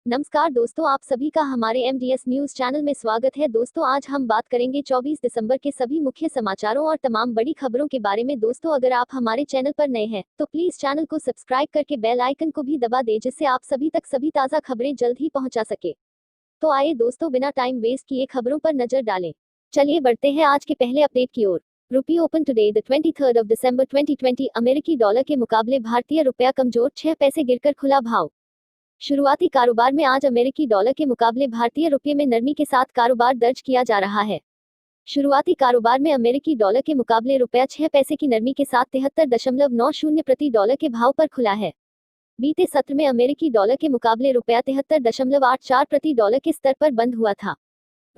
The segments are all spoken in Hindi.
नमस्कार दोस्तों, आप सभी का हमारे एमडीएस न्यूज चैनल में स्वागत है। दोस्तों, आज हम बात करेंगे 24 दिसंबर के सभी मुख्य समाचारों और तमाम बड़ी खबरों के बारे में। दोस्तों, अगर आप हमारे चैनल पर नए हैं तो प्लीज चैनल को सब्सक्राइब करके बेल आइकन को भी दबा दें, जिससे आप सभी तक सभी ताज़ा खबरें जल्द ही पहुंचा सके। तो आइए दोस्तों, बिना टाइम वेस्ट किए खबरों पर नजर डालें। चलिए बढ़ते हैं आज के पहले अपडेट की ओर। रुपी ओपन टुडे द 23 दिसंबर 2020। अमेरिकी डॉलर के मुकाबले भारतीय रुपया कमजोर, 6 पैसे गिरकर खुला भाव। शुरुआती कारोबार में आज अमेरिकी डॉलर के मुकाबले भारतीय रुपये में नरमी के साथ कारोबार दर्ज किया जा रहा है। शुरुआती कारोबार में अमेरिकी डॉलर के मुकाबले रुपया 6 पैसे की नरमी के साथ 73.90 प्रति डॉलर के भाव पर खुला है। बीते सत्र में अमेरिकी डॉलर के मुकाबले रुपया 73.84 प्रति डॉलर के स्तर पर बंद हुआ था।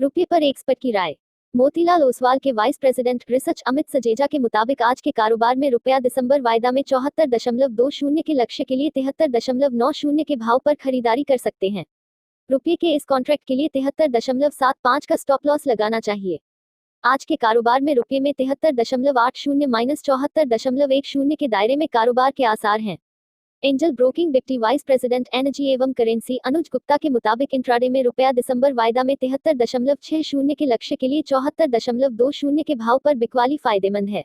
रुपये पर एक्सपर्ट की राय। मोतीलाल ओसवाल के vice president research Amit Sajeja के मुताबिक आज के कारोबार में रुपया दिसंबर वायदा में 74.20 के लक्ष्य के लिए 73.90 के भाव पर खरीदारी कर सकते हैं। रुपये के इस कॉन्ट्रैक्ट के लिए 73.75 का स्टॉप लॉस लगाना चाहिए। आज के कारोबार में रुपये में 73.80 - 74.10 के दायरे में कारोबार के आसार हैं। Angel broking deputy vice president energy एवं करेंसी अनुज गुप्ता के मुताबिक इंट्राडे में रुपया दिसंबर वायदा में 73.60 के लक्ष्य के लिए 74.20 के भाव पर बिकवाली फायदेमंद है।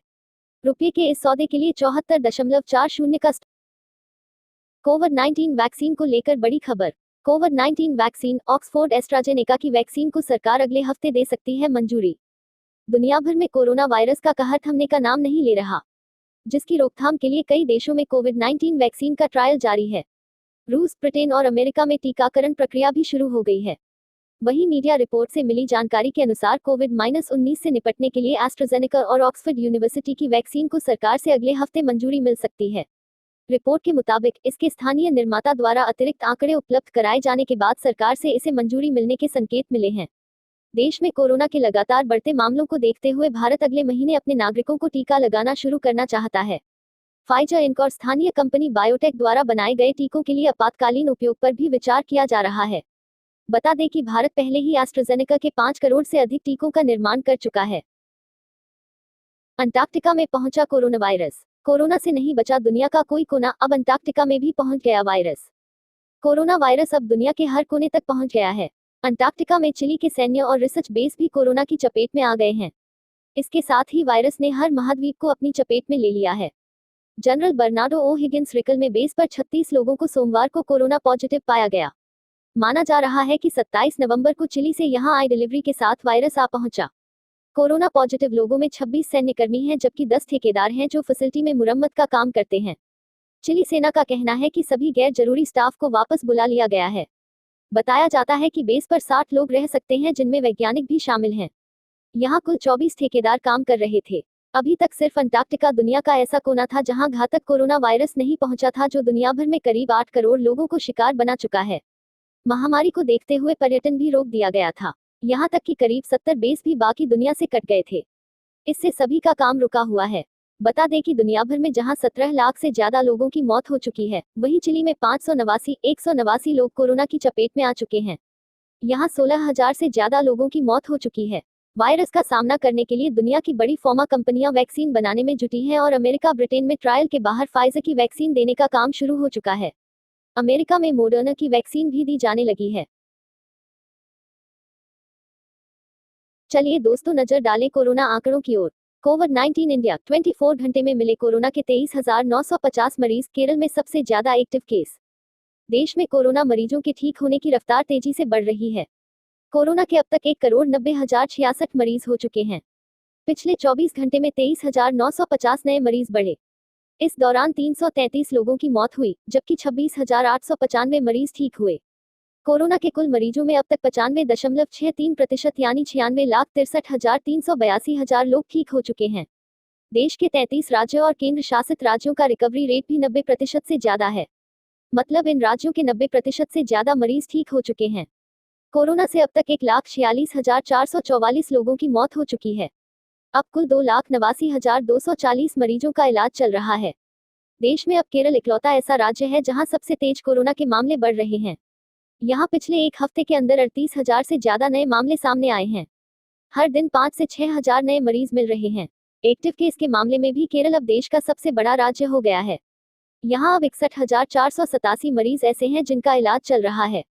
रुपये के इस सौदे के लिए 74.40 का कोविड-19 वैक्सीन को लेकर बड़ी खबर। कोविड-19 वैक्सीन ऑक्सफोर्ड एस्ट्राजेनेका की वैक्सीन को सरकार अगले हफ्ते दे सकती है मंजूरी। दुनिया भर में कोरोना वायरस का कहर थमने का नाम नहीं ले रहा, जिसकी रोकथाम के लिए कई देशों में कोविड-19 वैक्सीन का ट्रायल जारी है। रूस, ब्रिटेन और अमेरिका में टीकाकरण प्रक्रिया भी शुरू हो गई है। वहीं मीडिया रिपोर्ट से मिली जानकारी के अनुसार कोविड-19 से निपटने के लिए एस्ट्राजेनेका और ऑक्सफोर्ड यूनिवर्सिटी की वैक्सीन को सरकार से अगले हफ्ते मंजूरी मिल सकती है। रिपोर्ट के मुताबिक इसके स्थानीय निर्माता द्वारा अतिरिक्त आंकड़े उपलब्ध कराए जाने के बाद सरकार से इसे मंजूरी मिलने के संकेत मिले हैं। देश में कोरोना के लगातार बढ़ते मामलों को देखते हुए भारत अगले महीने अपने नागरिकों को टीका लगाना शुरू करना चाहता है। फाइजर इंक और स्थानीय कंपनी बायोटेक द्वारा बनाए गए टीकों के लिए आपातकालीन उपयोग पर भी विचार किया जा रहा है। बता दें कि भारत पहले ही एस्ट्राजेनेका के 5 करोड़ से अधिक टीकों का निर्माण कर चुका है। अंटार्कटिका में पहुंचा कोरोना वायरस। कोरोना से नहीं बचा दुनिया का कोई कोना, अब अंटार्कटिका में भी पहुंच गया वायरस। कोरोना वायरस अब दुनिया के हर कोने तक पहुंच गया है। अंटार्कटिका में चिली के सैन्य और रिसर्च बेस भी कोरोना की चपेट में आ गए हैं। इसके साथ ही वायरस ने हर महाद्वीप को अपनी चपेट में ले लिया है। जनरल बर्नार्डो ओ हिगिंस रिकल में बेस पर 36 लोगों को सोमवार को कोरोना पॉजिटिव पाया गया। माना जा रहा है कि 27 नवंबर को चिली से यहां आई डिलीवरी के साथ वायरस आ पहुंचा। कोरोना पॉजिटिव लोगों में 26 सैन्यकर्मी हैं, जबकि 10 ठेकेदार हैं जो फैसिलिटी में मुरम्मत का काम करते हैं। चिली सेना का कहना है कि सभी गैर जरूरी स्टाफ को वापस बुला लिया गया है। बताया जाता है कि बेस पर 60 लोग रह सकते हैं, जिनमें वैज्ञानिक भी शामिल हैं। यहां कुल 24 ठेकेदार काम कर रहे थे। अभी तक सिर्फ अंटार्कटिका दुनिया का ऐसा कोना था जहां घातक कोरोना वायरस नहीं पहुंचा था, जो दुनिया भर में करीब 8 करोड़ लोगों को शिकार बना चुका है। महामारी को देखते हुए पर्यटन भी रोक दिया गया था। यहां तक कि करीब 70 बेस भी बाकी दुनिया से कट गए थे। इससे सभी का काम रुका हुआ है। बता दें कि दुनिया भर में जहां 17 लाख से ज्यादा लोगों की मौत हो चुकी है, वहीं चिली में 189 लोग कोरोना की चपेट में आ चुके हैं। यहां 16,000 से ज्यादा लोगों की मौत हो चुकी है। वायरस का सामना करने के लिए दुनिया की बड़ी फार्मा कंपनियां वैक्सीन बनाने में जुटी हैं और अमेरिका, ब्रिटेन में ट्रायल के बाहर फाइजर की वैक्सीन देने का काम शुरू हो चुका है। अमेरिका में मोडर्ना की वैक्सीन भी दी जाने लगी है। चलिए दोस्तों, नजर डालें कोरोना आंकड़ों की ओर। कोविड-19 इंडिया 24 घंटे में मिले कोरोना के 23,950 मरीज। केरल में सबसे ज्यादा एक्टिव केस। देश में कोरोना मरीजों के ठीक होने की रफ्तार तेजी से बढ़ रही है। कोरोना के अब तक 1,90,66 मरीज हो चुके हैं। पिछले 24 घंटे में 23,950 नए मरीज बढ़े। इस दौरान 333 लोगों की मौत हुई, जबकि 26,895 मरीज ठीक हुए। कोरोना के कुल मरीजों में अब तक 95.63% यानी 96,63,382 लोग ठीक हो चुके हैं। देश के 33 राज्यों और केंद्र शासित राज्यों का रिकवरी रेट भी 90% से ज्यादा है। मतलब इन राज्यों के 90% से ज्यादा मरीज ठीक हो चुके हैं। कोरोना से अब तक 1,46,444 लोगों की मौत हो चुकी है। अब कुल 2,89,240 मरीजों का इलाज चल रहा है। देश में अब केरल इकलौता ऐसा राज्य है जहां सबसे तेज कोरोना के मामले बढ़ रहे हैं। यहां पिछले एक हफ्ते के अंदर 38,000 से ज्यादा नए मामले सामने आए हैं। हर दिन 5 से 6,000 नए मरीज मिल रहे हैं। एक्टिव केस के मामले में भी केरल अब देश का सबसे बड़ा राज्य हो गया है। यहां अब 61,487 मरीज ऐसे हैं जिनका इलाज चल रहा है।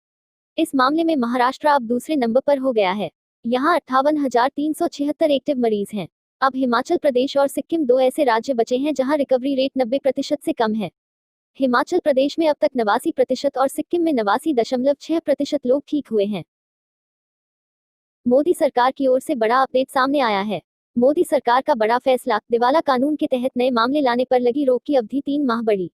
इस मामले में महाराष्ट्र अब दूसरे नंबर पर हो गया है। यहाँ 58,376 एक्टिव मरीज हैं। अब हिमाचल प्रदेश और सिक्किम दो ऐसे राज्य बचे हैं जहां रिकवरी रेट 90% से कम है। हिमाचल प्रदेश में अब तक 89% और सिक्किम में 89.6% लोग ठीक हुए हैं। मोदी सरकार की ओर से बड़ा अपडेट सामने आया है। मोदी सरकार का बड़ा फैसला, दिवाला कानून के तहत नए मामले लाने पर लगी रोक की अवधि 3 माह बढ़ी।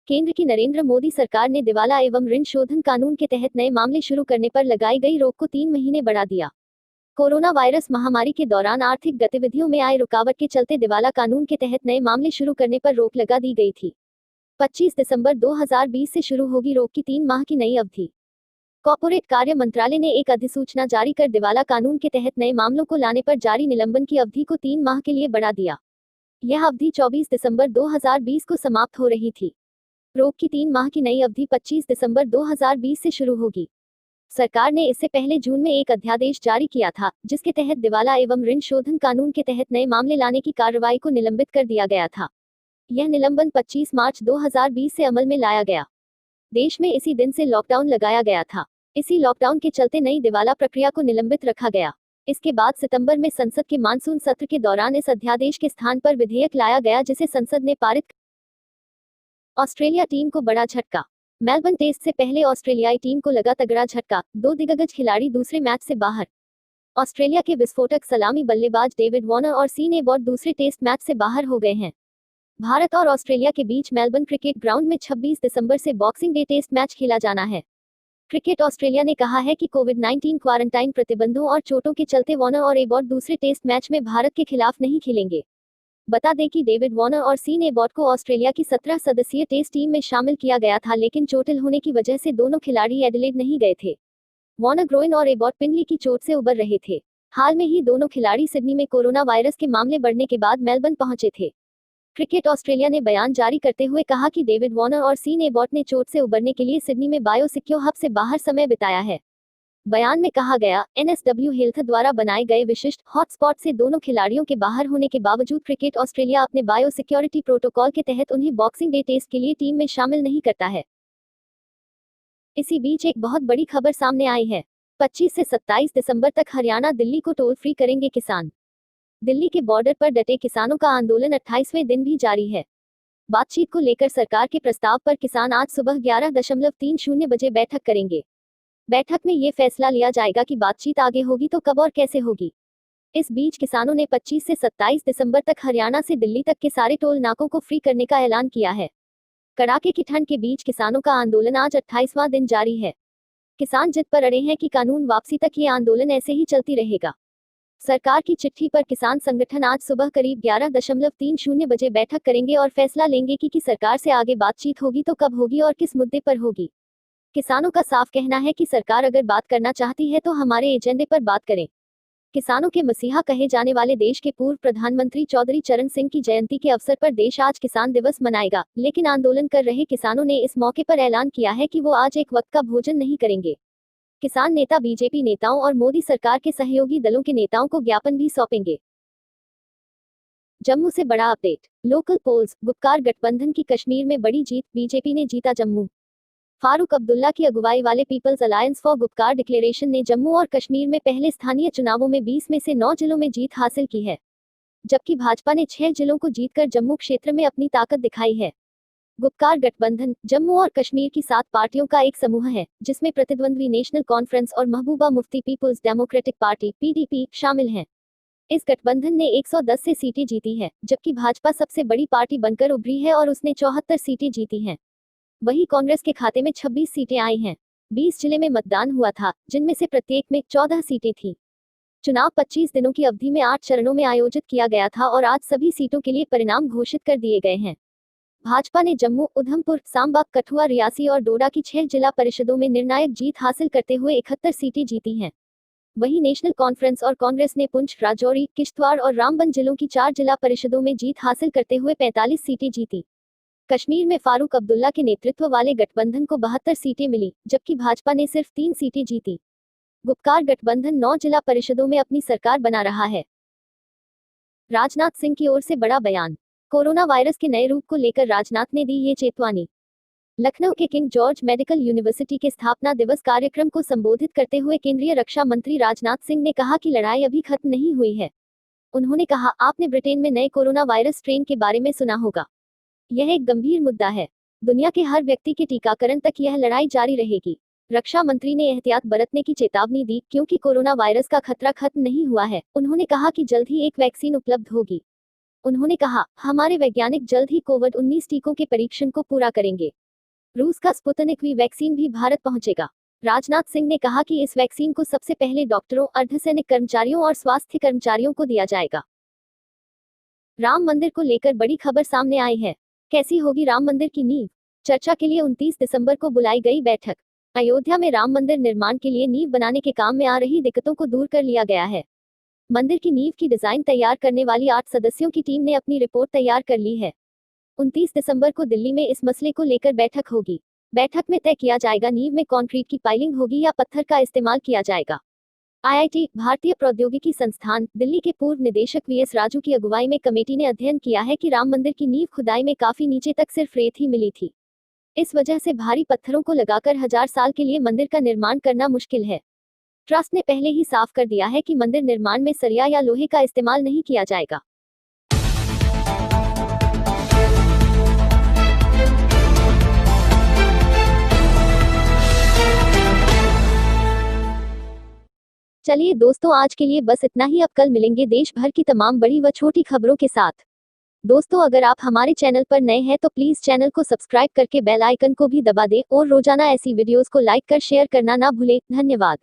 केंद्र की नरेंद्र मोदी सरकार ने दिवाला एवं ऋण शोधन कानून के तहत नए मामले शुरू करने पर लगाई गई रोक को 3 महीने बढ़ा दिया। कोरोना वायरस महामारी के दौरान आर्थिक गतिविधियों में आए रुकावट के चलते दिवाला कानून के तहत नए मामले शुरू करने पर रोक लगा दी गई थी। 25 दिसंबर 2020 से शुरू होगी रोक की 3 माह की नई अवधि। कॉर्पोरेट कार्य मंत्रालय ने एक अधिसूचना जारी कर दिवाला कानून के तहत नए मामलों को लाने पर जारी निलंबन की अवधि को 3 माह के लिए बढ़ा दिया। यह अवधि 24 दिसंबर 2020 को समाप्त हो रही थी। रोक की 3 माह की नई अवधि 25 दिसंबर 2020 से शुरू होगी। सरकार ने इससे पहले जून में एक अध्यादेश जारी किया था, जिसके तहत दिवाला एवं ऋण शोधन कानून के तहत नए मामले लाने की कार्रवाई को निलंबित कर दिया गया था। यह निलंबन 25 मार्च 2020 से अमल में लाया गया। देश में इसी दिन से लॉकडाउन लगाया गया था। इसी लॉकडाउन के चलते नई दिवाला प्रक्रिया को निलंबित रखा गया। इसके बाद सितंबर में संसद के मानसून सत्र के दौरान इस अध्यादेश के स्थान पर विधेयक लाया गया, जिसे संसद ने पारित। ऑस्ट्रेलिया टीम को बड़ा झटका। मेलबर्न टेस्ट से पहले ऑस्ट्रेलियाई टीम को लगा तगड़ा झटका, 2 दिग्गज खिलाड़ी दूसरे मैच से बाहर। ऑस्ट्रेलिया के विस्फोटक सलामी बल्लेबाज डेविड वार्नर और सीन एबॉट दूसरे टेस्ट मैच से बाहर हो गए हैं। भारत और ऑस्ट्रेलिया के बीच मेलबर्न क्रिकेट ग्राउंड में 26 दिसंबर से बॉक्सिंग डे टेस्ट मैच खेला जाना है। क्रिकेट ऑस्ट्रेलिया ने कहा है कि कोविड-19 क्वारंटाइन प्रतिबंधों और चोटों के चलते वार्नर और एबॉट दूसरे टेस्ट मैच में भारत के खिलाफ नहीं खेलेंगे। बता दें कि डेविड वार्नर और सीन एबॉट को ऑस्ट्रेलिया की 17 सदस्यीय टेस्ट टीम में शामिल किया गया था, लेकिन चोटिल होने की वजह से दोनों खिलाड़ी एडिलेड नहीं गए थे। वार्नर ग्रोइन और एबॉट पिंडली की चोट से उबर रहे थे। हाल में ही दोनों खिलाड़ी सिडनी में कोरोना वायरस के मामले बढ़ने के बाद मेलबर्न पहुंचे थे। क्रिकेट ऑस्ट्रेलिया ने बयान जारी करते हुए कहा कि डेविड वार्नर और सीन एबॉट ने चोट से उबरने के लिए सिडनी में बायोसिक्योर हब से बाहर समय बिताया है। बयान में कहा गया, एनएसडब्ल्यू हेल्थ द्वारा बनाए गए विशिष्ट हॉटस्पॉट से दोनों खिलाड़ियों के बाहर होने के बावजूद क्रिकेट ऑस्ट्रेलिया अपने बायोसिक्योरिटी प्रोटोकॉल के तहत उन्हें बॉक्सिंग डे टेस्ट के लिए टीम में शामिल नहीं करता है। इसी बीच एक बहुत बड़ी खबर सामने आई है। 25 से 27 दिसंबर तक हरियाणा दिल्ली को टोल फ्री करेंगे किसान। दिल्ली के बॉर्डर पर डटे किसानों का आंदोलन 28वें दिन भी जारी है। बातचीत को लेकर सरकार के प्रस्ताव पर किसान आज सुबह 11:30 बजे बैठक करेंगे। बैठक में ये फैसला लिया जाएगा कि बातचीत आगे होगी तो कब और कैसे होगी। इस बीच किसानों ने 25 से 27 दिसंबर तक हरियाणा से दिल्ली तक के सारे टोल नाकों को फ्री करने का ऐलान किया है। कड़ाके की ठंड के बीच किसानों का आंदोलन आज 28वां दिन जारी है। किसान जिद पर अड़े हैं कि कानून वापसी तक ये आंदोलन ऐसे ही चलती रहेगा। सरकार की चिट्ठी पर किसान संगठन आज सुबह करीब 11:30 बजे बैठक करेंगे और फैसला लेंगे कि सरकार से आगे बातचीत होगी तो कब होगी और किस मुद्दे पर होगी। किसानों का साफ कहना है कि सरकार अगर बात करना चाहती है तो हमारे एजेंडे पर बात करें। किसानों के मसीहा कहे जाने वाले देश के पूर्व प्रधानमंत्री चौधरी चरण सिंह की जयंती के अवसर पर देश आज किसान दिवस मनाएगा, लेकिन आंदोलन कर रहे किसानों ने इस मौके पर ऐलान किया है कि वो आज एक वक्त का भोजन नहीं करेंगे। किसान नेता बीजेपी नेताओं और मोदी सरकार के सहयोगी दलों के नेताओं को ज्ञापन भी सौंपेंगे। जम्मू से बड़ा अपडेट। लोकल पोल्स, गुपकार गठबंधन की कश्मीर में बड़ी जीत, बीजेपी ने जीता जम्मू। फारूक अब्दुल्ला की अगुवाई वाले People's Alliance for Gupkar Declaration ने जम्मू और कश्मीर में पहले स्थानीय चुनावों में 20 में से 9 जिलों में जीत हासिल की है, जबकि भाजपा ने 6 जिलों को जीतकर जम्मू क्षेत्र में अपनी ताकत दिखाई है। गुपकार गठबंधन जम्मू और कश्मीर की 7 पार्टियों का एक समूह है, जिसमें प्रतिद्वंद्वी नेशनल कॉन्फ्रेंस और Mehbooba Mufti people's democratic party (PDP) शामिल हैं। इस गठबंधन ने 110 से सीटें जीती है, जबकि भाजपा सबसे बड़ी पार्टी बनकर उभरी है और उसने 74 सीटें जीती हैं। वहीं कांग्रेस के खाते में 26 सीटें आई हैं। 20 जिले में मतदान हुआ था, जिनमें से प्रत्येक में 14 सीटें थीं। चुनाव 25 दिनों की अवधि में 8 चरणों में आयोजित किया गया था और आज सभी सीटों के लिए परिणाम घोषित कर दिए गए हैं। भाजपा ने जम्मू, उधमपुर, सांबा, कठुआ, रियासी और डोडा की 6 जिला परिषदों में निर्णायक जीत हासिल करते हुए 71 सीटें जीती हैं। वहीं नेशनल कॉन्फ्रेंस और कांग्रेस ने पुंछ, राजौरी, किश्तवाड़ और रामबन जिलों की 4 जिला परिषदों में जीत हासिल करते हुए 45 सीटें जीती। कश्मीर में फारूक अब्दुल्ला के नेतृत्व वाले गठबंधन को 72 सीटें मिली, जबकि भाजपा ने सिर्फ 3 सीटें जीती। गुपकार गठबंधन 9 जिला परिषदों में अपनी सरकार बना रहा है। राजनाथ सिंह की ओर से बड़ा बयान। कोरोना वायरस के नए रूप को लेकर राजनाथ ने दी ये चेतावनी। लखनऊ के किंग जॉर्ज मेडिकल यूनिवर्सिटी के स्थापना दिवस कार्यक्रम को संबोधित करते हुए केंद्रीय रक्षा मंत्री राजनाथ सिंह ने कहा कि लड़ाई अभी खत्म नहीं हुई है। उन्होंने कहा, आपने ब्रिटेन में नए कोरोना वायरस स्ट्रेन के बारे में सुना होगा। यह एक गंभीर मुद्दा है। दुनिया के हर व्यक्ति के टीकाकरण तक यह लड़ाई जारी रहेगी। रक्षा मंत्री ने एहतियात बरतने की चेतावनी दी क्योंकि कोरोना वायरस का खतरा खत्म नहीं हुआ है। उन्होंने कहा कि जल्द ही एक वैक्सीन उपलब्ध होगी। उन्होंने कहा, हमारे वैज्ञानिक जल्द ही कोविड-19 टीकों के परीक्षण को पूरा करेंगे। रूस का स्पुतनिक वी वैक्सीन भी भारत पहुंचेगा। राजनाथ सिंह ने कहा कि इस वैक्सीन को सबसे पहले डॉक्टरों, अर्धसैनिक कर्मचारियों और स्वास्थ्य कर्मचारियों को दिया जाएगा। राम मंदिर को लेकर बड़ी खबर सामने आई है। कैसी होगी राम मंदिर की नींव? चर्चा के लिए 29 दिसंबर को बुलाई गई बैठक। अयोध्या में राम मंदिर निर्माण के लिए नींव बनाने के काम में आ रही दिक्कतों को दूर कर लिया गया है। मंदिर की नींव की डिजाइन तैयार करने वाली 8 सदस्यों की टीम ने अपनी रिपोर्ट तैयार कर ली है। 29 दिसंबर को दिल्ली में इस मसले को लेकर बैठक होगी। बैठक में तय किया जाएगा नींव में कंक्रीट की पाइलिंग होगी या पत्थर का इस्तेमाल किया जाएगा। आईआईटी, भारतीय प्रौद्योगिकी संस्थान, दिल्ली के पूर्व निदेशक वीएस राजू की अगुवाई में कमेटी ने अध्ययन किया है कि राम मंदिर की नींव खुदाई में काफी नीचे तक सिर्फ रेत ही मिली थी। इस वजह से भारी पत्थरों को लगाकर 1000 साल के लिए मंदिर का निर्माण करना मुश्किल है। ट्रस्ट ने पहले ही साफ कर दिया है कि मंदिर निर्माण में सरिया या लोहे का इस्तेमाल नहीं किया जाएगा। चलिए दोस्तों, आज के लिए बस इतना ही। अब कल मिलेंगे देश भर की तमाम बड़ी व छोटी खबरों के साथ। दोस्तों, अगर आप हमारे चैनल पर नए हैं तो प्लीज चैनल को सब्सक्राइब करके बेल आइकन को भी दबा दें और रोजाना ऐसी वीडियोस को लाइक कर शेयर करना ना भूलें। धन्यवाद।